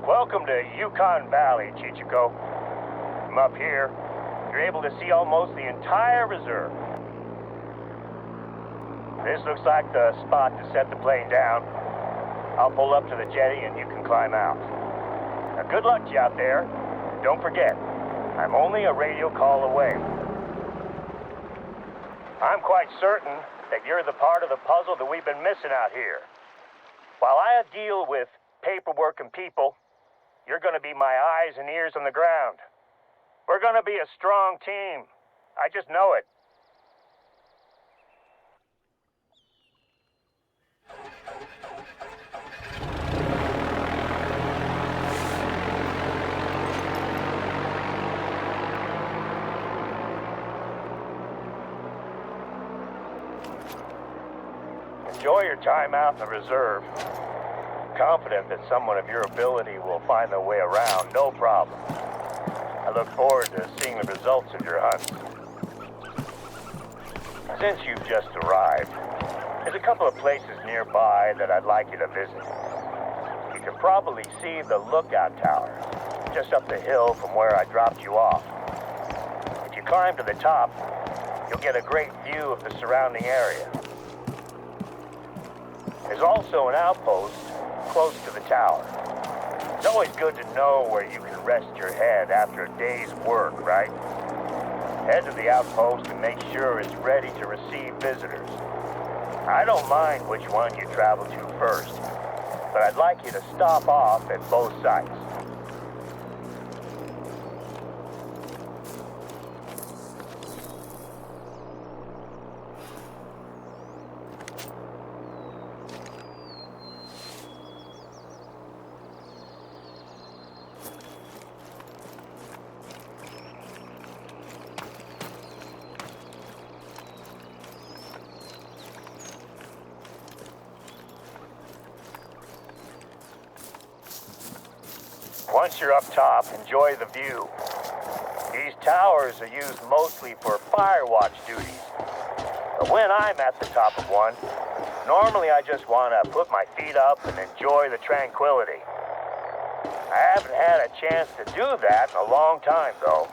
Welcome to Yukon Valley, Chichiko. From up here, you're able to see almost the entire reserve. This looks like the spot to set the plane down. I'll pull up to the jetty and you can climb out. Now, good luck to you out there. Don't forget, I'm only a radio call away. I'm quite certain that you're the part of the puzzle that we've been missing out here. While I deal with paperwork and people, you're going to be my eyes and ears on the ground. We're going to be a strong team. I just know it. Enjoy your time out in the reserve. Confident that someone of your ability will find their way around, no problem. I look forward to seeing the results of your hunt. Since you've just arrived, there's a couple of places nearby that I'd like you to visit. You can probably see the lookout tower just up the hill from where I dropped you off. If you climb to the top, you'll get a great view of the surrounding area. There's also an outpost close to the tower. It's always good to know where you can rest your head after a day's work, right? Head to the outpost and make sure it's ready to receive visitors. I don't mind which one you travel to first, but I'd like you to stop off at both sites. Once you're up top, enjoy the view. These towers are used mostly for fire watch duties. But when I'm at the top of one, normally I just want to put my feet up and enjoy the tranquility. I haven't had a chance to do that in a long time, though.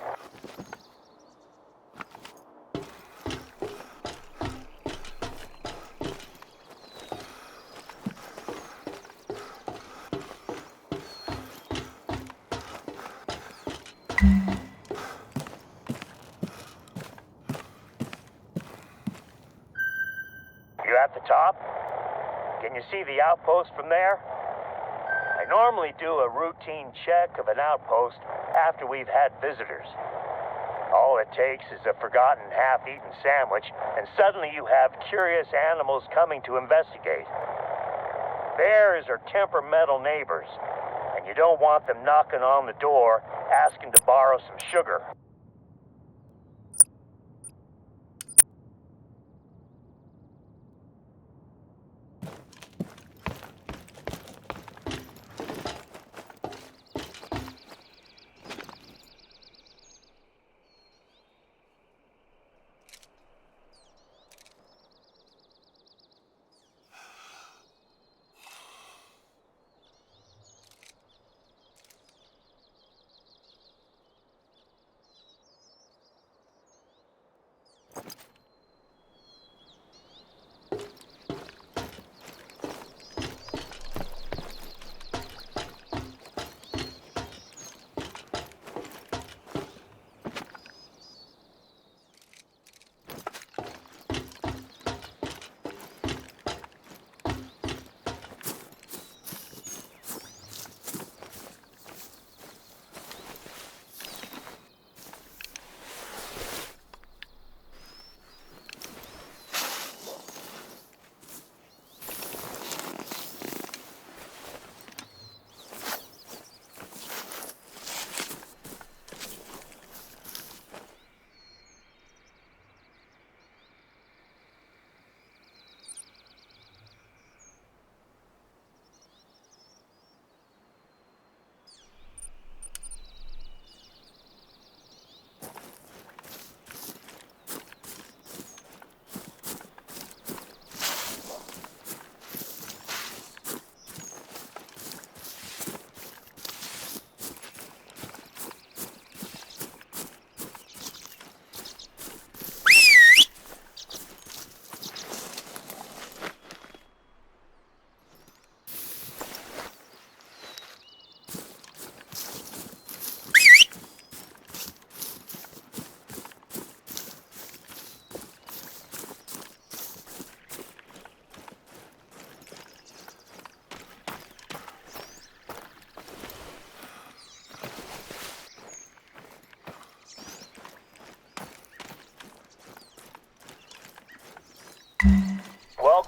You at the top? Can you see the outpost from there? I normally do a routine check of an outpost after we've had visitors. All it takes is a forgotten half-eaten sandwich, and suddenly you have curious animals coming to investigate. Bears are temperamental neighbors, and you don't want them knocking on the door asking to borrow some sugar.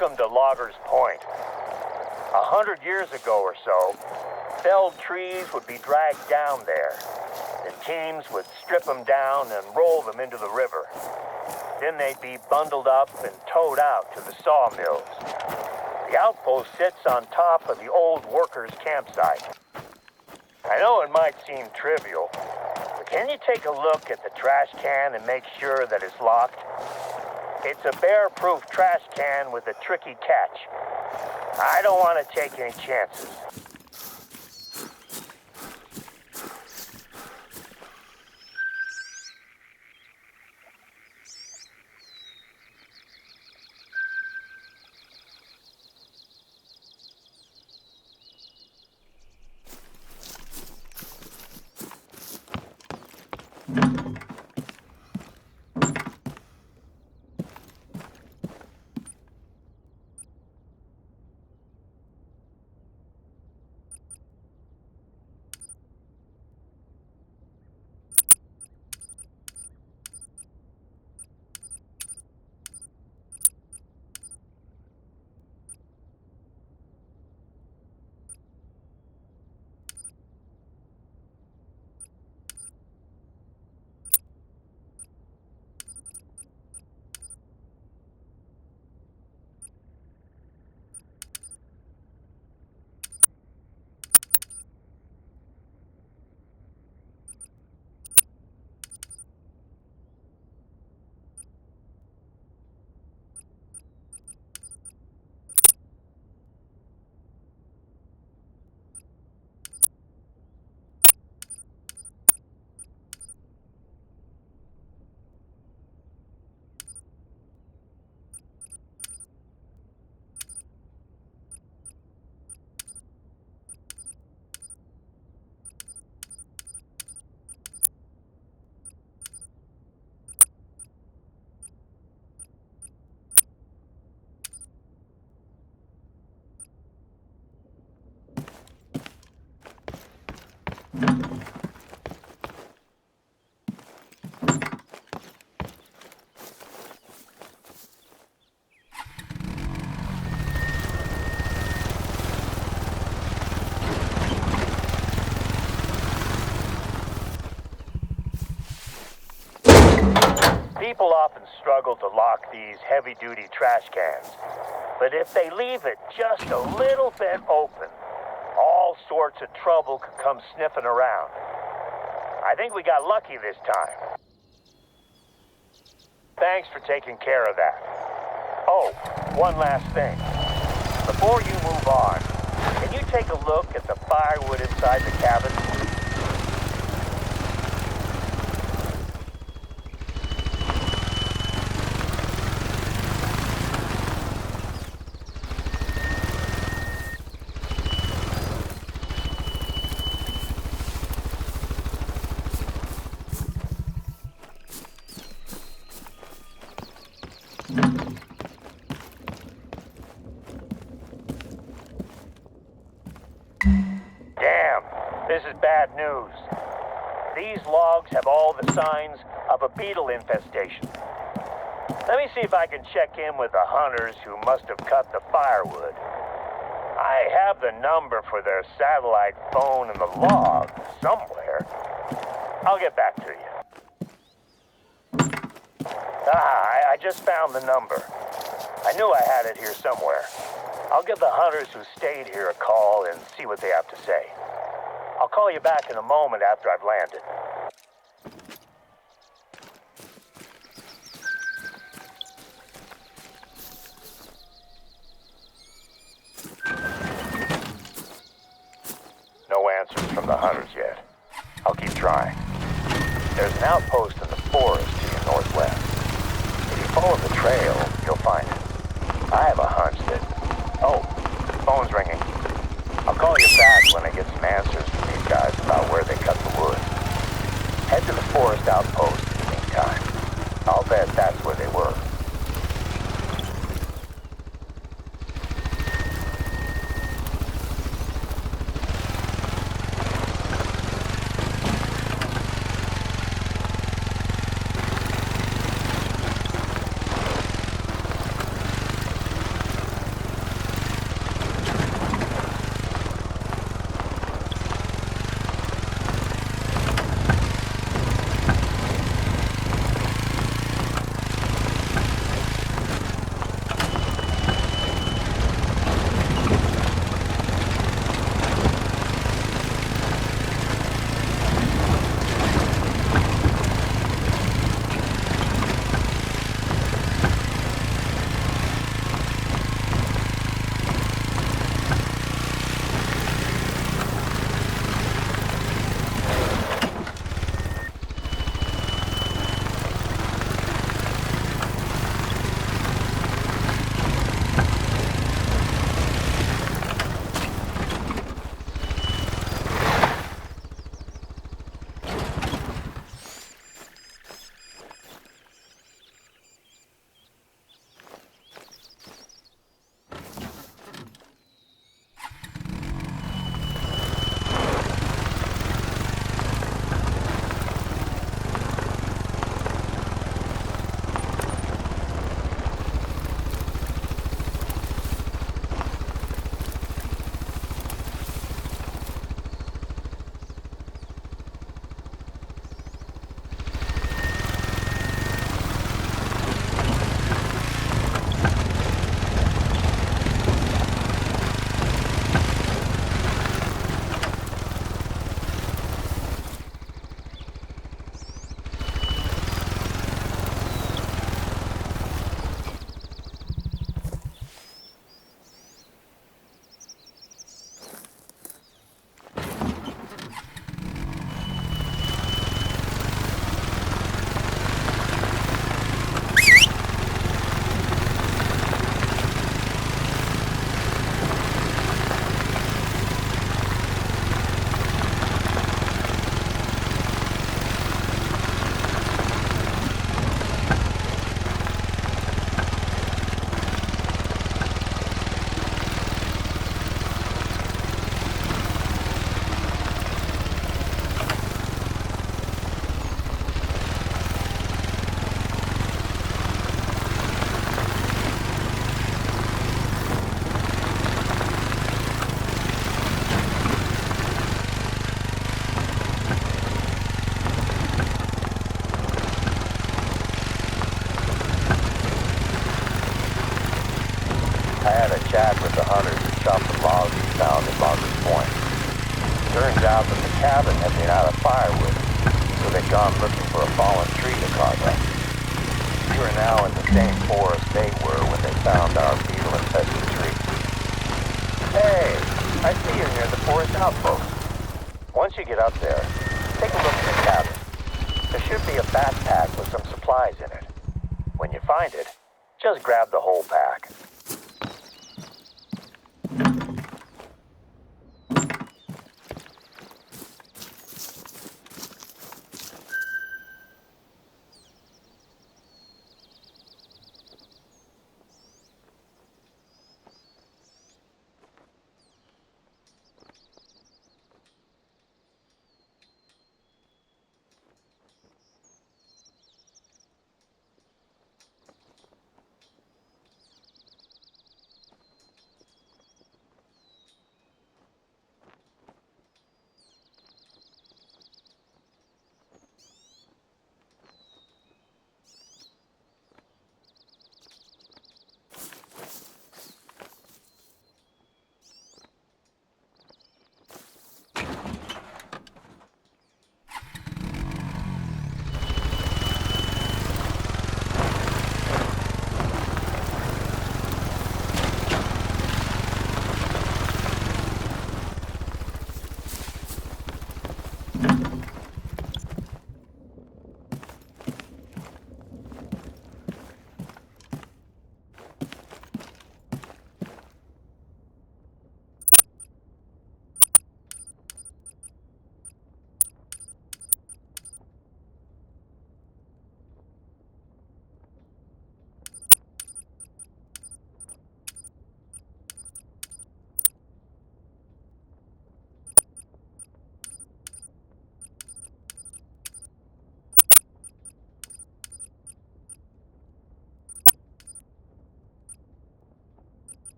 Welcome to Loggers Point. 100 years ago or so, felled trees would be dragged down there. Then teams would strip them down and roll them into the river. Then they'd be bundled up and towed out to the sawmills. The outpost sits on top of the old workers' campsite. I know it might seem trivial, but can you take a look at the trash can and make sure that it's locked? It's a bear-proof trash can with a tricky catch. I don't want to take any chances. People often struggle to lock these heavy-duty trash cans, but if they leave it just a little bit open, all sorts of trouble could come sniffing around. I think we got lucky this time. Thanks for taking care of that. Oh, one last thing. Before you move on, can you take a look at the firewood inside the cabin? This is bad news. These logs have all the signs of a beetle infestation. Let me see if I can check in with the hunters who must have cut the firewood. I have the number for their satellite phone in the log somewhere. I'll get back to you. I just found the number. I knew I had it here somewhere. I'll give the hunters who stayed here a call and see what they have to say. I'll call you back in a moment after I've landed. No answers from the hunters yet. I'll keep trying. There's an outpost in the forest to your northwest. If you follow the trail, you'll find it. I have a hunch that... Oh, phone's ringing. I'll call you back when I get some answers from these guys about where they cut the wood. Head to the forest outpost in the meantime. I'll bet that's where they were. I had a chat with the hunters that chopped the logs we found at Loggers Point. Turns out that the cabin had been out of firewood, so they'd gone looking for a fallen tree to carve up. We were now in the same forest they were when they found our beetle-infested tree. Hey, I see you're near the forest outpost. Once you get up there, take a look in the cabin. There should be a backpack with some supplies in it. When you find it, just grab the whole pack.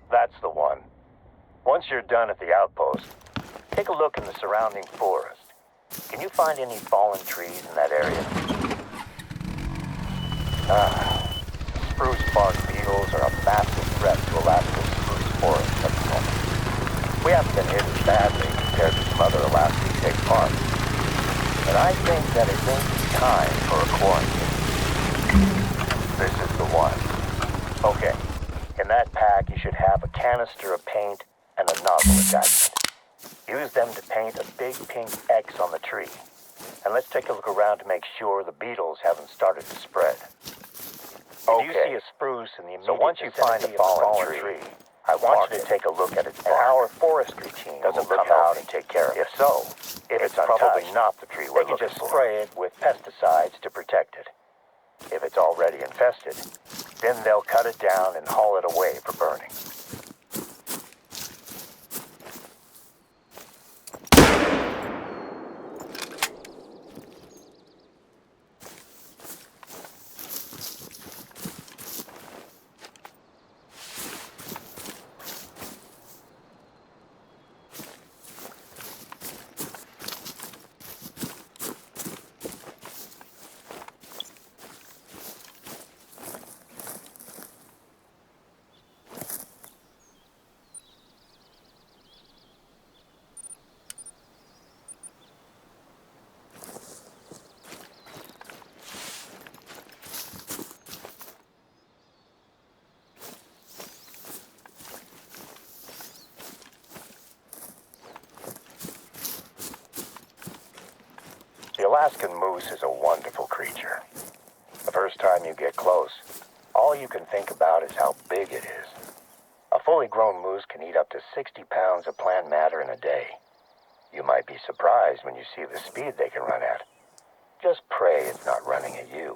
That's the one. Once you're done at the outpost, take a look in the surrounding forest. Can you find any fallen trees in that area? Spruce bark beetles are a massive threat to Alaska's spruce forest at the moment. We haven't been hit as badly compared to some other Alaska state parks. But I think that it may be time for a quarantine. This is the one. Okay. In that pack, you should have a canister of paint and a nozzle attachment. Use them to paint a big pink X on the tree. And let's take a look around to make sure the beetles haven't started to spread. If you see a spruce in the immediate vicinity, so once you find a fallen tree, I want you to take a look at its bark. And our forestry team will come out and take care of it. If so, if it's probably not the tree we're looking for, they can just spray it with pesticides to protect it. If it's already infested, Then they'll cut it down and haul it away for burning. The Alaskan moose is a wonderful creature. The first time you get close, all you can think about is how big it is. A fully grown moose can eat up to 60 pounds of plant matter in a day. You might be surprised when you see the speed they can run at. Just pray it's not running at you.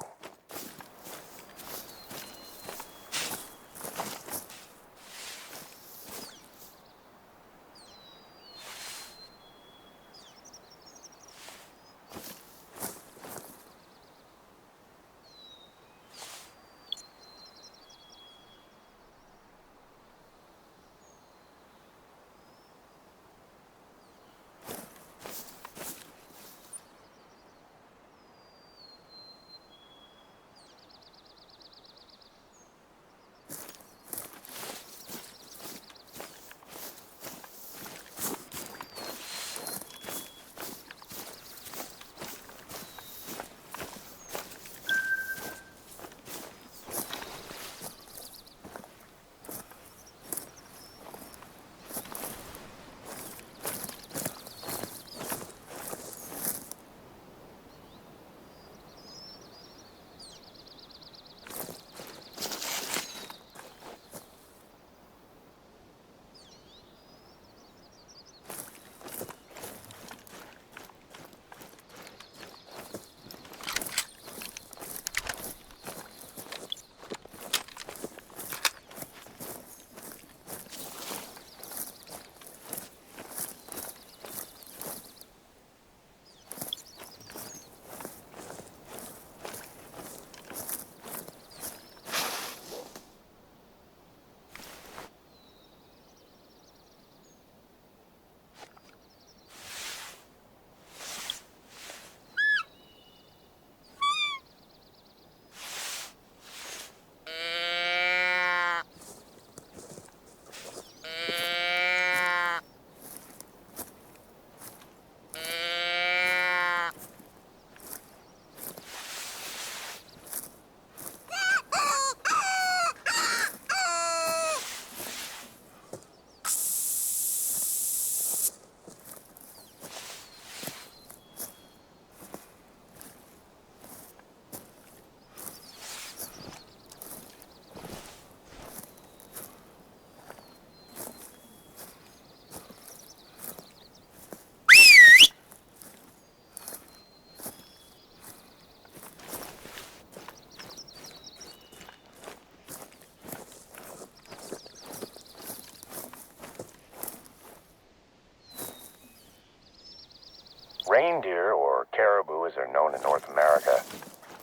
Reindeer, or caribou as they're known in North America,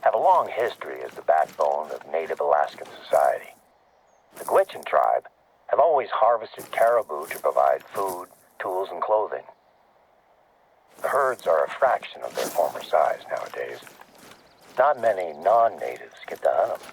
have a long history as the backbone of native Alaskan society. The Gwich'in tribe have always harvested caribou to provide food, tools, and clothing. The herds are a fraction of their former size nowadays. Not many non-natives get to hunt them.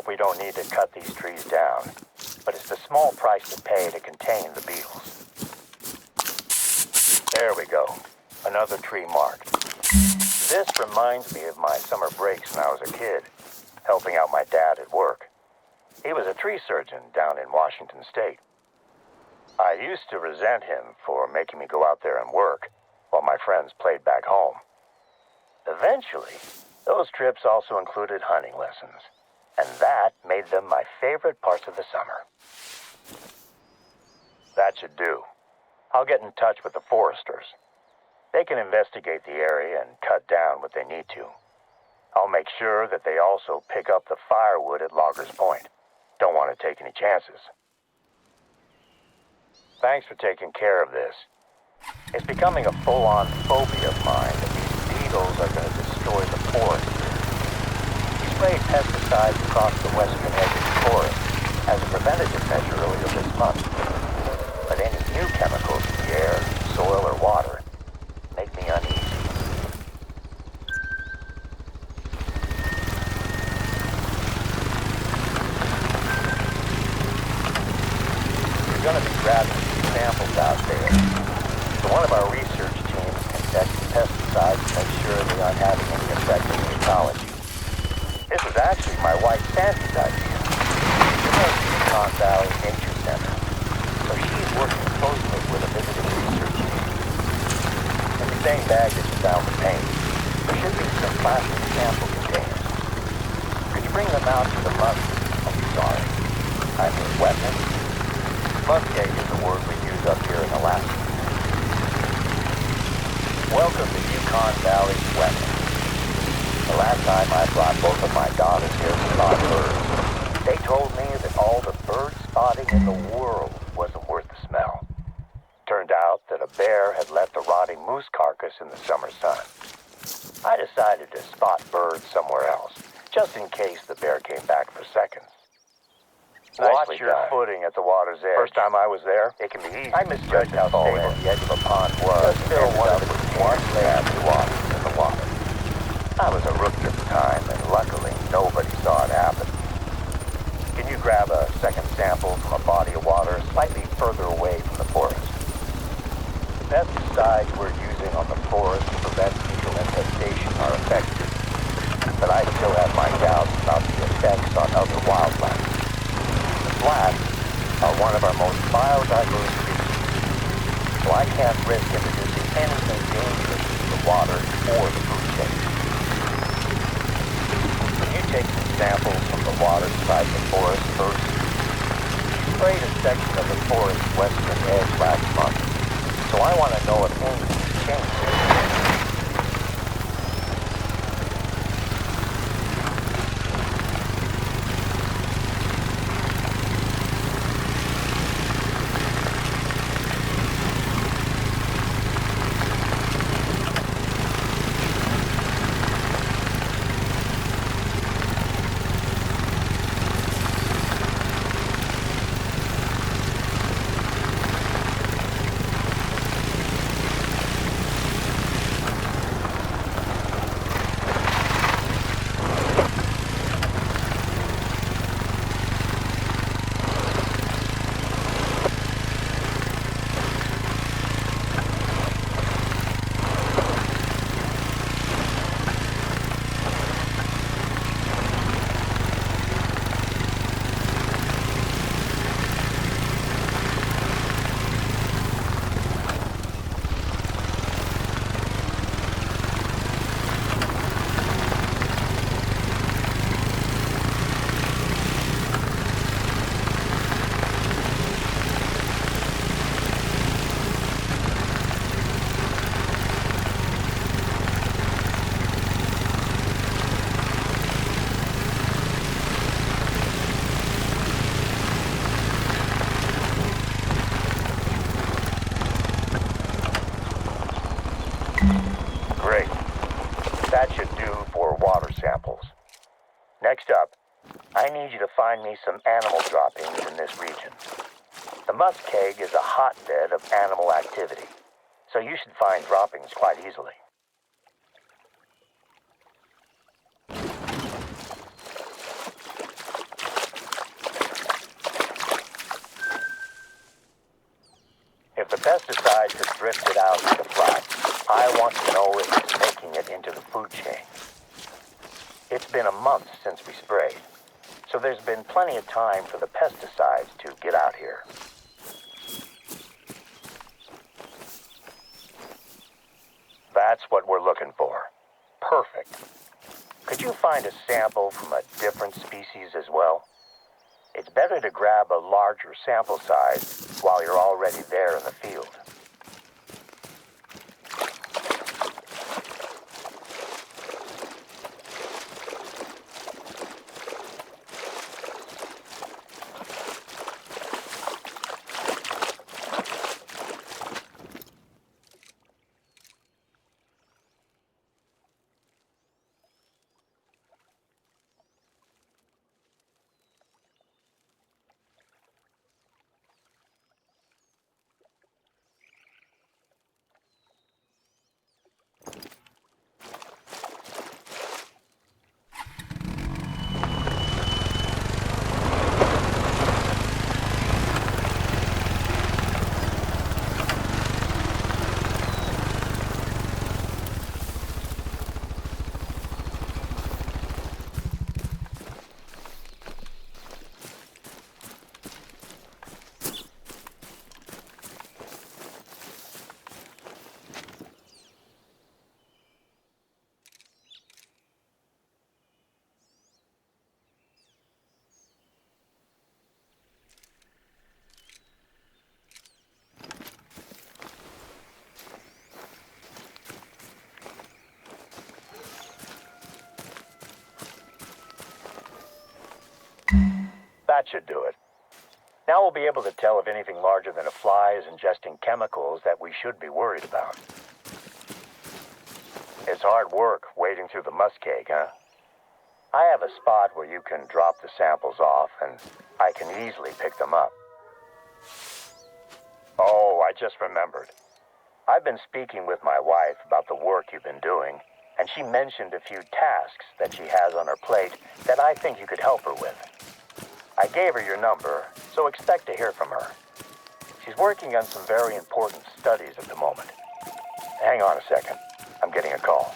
hope we don't need to cut these trees down, but it's the small price to pay to contain the beetles. There we go. Another tree marked. This reminds me of my summer breaks when I was a kid, helping out my dad at work. He was a tree surgeon down in Washington State. I used to resent him for making me go out there and work while my friends played back home. Eventually, those trips also included hunting lessons, and that made them my favorite parts of the summer. That should do. I'll get in touch with the foresters. They can investigate the area and cut down what they need to. I'll make sure that they also pick up the firewood at Loggers Point. Don't want to take any chances. Thanks for taking care of this. It's becoming a full-on phobia of mine that these beetles are going to destroy the forest. We sprayed pesticides across the western edge of the forest as a preventative measure earlier this month. But any new chemicals in the air, soil, or water make me uneasy. We're going to be grabbing samples out there. So one of our research teams can test the pesticides to make sure they aren't having any effect on the ecology. This was actually my wife Sandy's idea. She knows the Yukon Valley Nature Center, so she's working closely with a visiting research team. In the same bag that you found the paint, there should be some plastic sample containers. Could you bring them out to the musk? Oh, sorry. I mean wetlands. Muskeg is the word we use up here in Alaska. Welcome to Yukon Valley's wetlands. The last time I brought both of my daughters here to spot birds, they told me that all the bird spotting in the world wasn't worth the smell. Turned out that a bear had left a rotting moose carcass in the summer sun. I decided to spot birds somewhere else, just in case the bear came back for seconds. Watch your footing at the water's edge. First time I was there, it can be easy. I misjudged how stable the edge of a pond was. Still one of the one slab to water in the water. I was a rookie at the time, and luckily nobody saw it happen. Can you grab a second sample from a body of water slightly further away from the forest? The pesticides we're using on the forest to prevent beetle infestation are effective, but I still have my doubts about the effects on other wildlife. Flats are one of our most biodiverse species, so I can't risk introducing anything dangerous to the water or the food chain. When you take some samples from the water side of the forest first, we sprayed a section of the forest's western edge last month, so I want to know if anything's changed. Great. That should do for water samples. Next up, I need you to find me some animal droppings in this region. The muskeg is a hotbed of animal activity, so you should find droppings quite easily. If the pesticides have drifted out to the flat, I want to know if it's making it into the food chain. It's been a month since we sprayed, so there's been plenty of time for the pesticides to get out here. That's what we're looking for. Perfect. Could you find a sample from a different species as well? It's better to grab a larger sample size while you're already there in the field. That should do it. Now we'll be able to tell if anything larger than a fly is ingesting chemicals that we should be worried about. It's hard work wading through the muskeg, huh? I have a spot where you can drop the samples off, and I can easily pick them up. Oh, I just remembered. I've been speaking with my wife about the work you've been doing, and she mentioned a few tasks that she has on her plate that I think you could help her with. I gave her your number, so expect to hear from her. She's working on some very important studies at the moment. Hang on a second. I'm getting a call.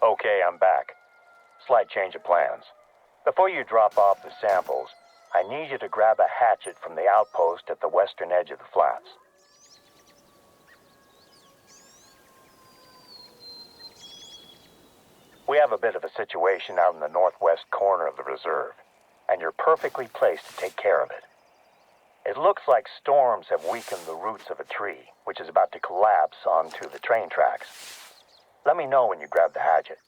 Okay, I'm back. Slight change of plans. Before you drop off the samples, I need you to grab a hatchet from the outpost at the western edge of the flats. We have a bit of a situation out in the northwest corner of the reserve, and you're perfectly placed to take care of it. It looks like storms have weakened the roots of a tree, which is about to collapse onto the train tracks. Let me know when you grab the hatchet.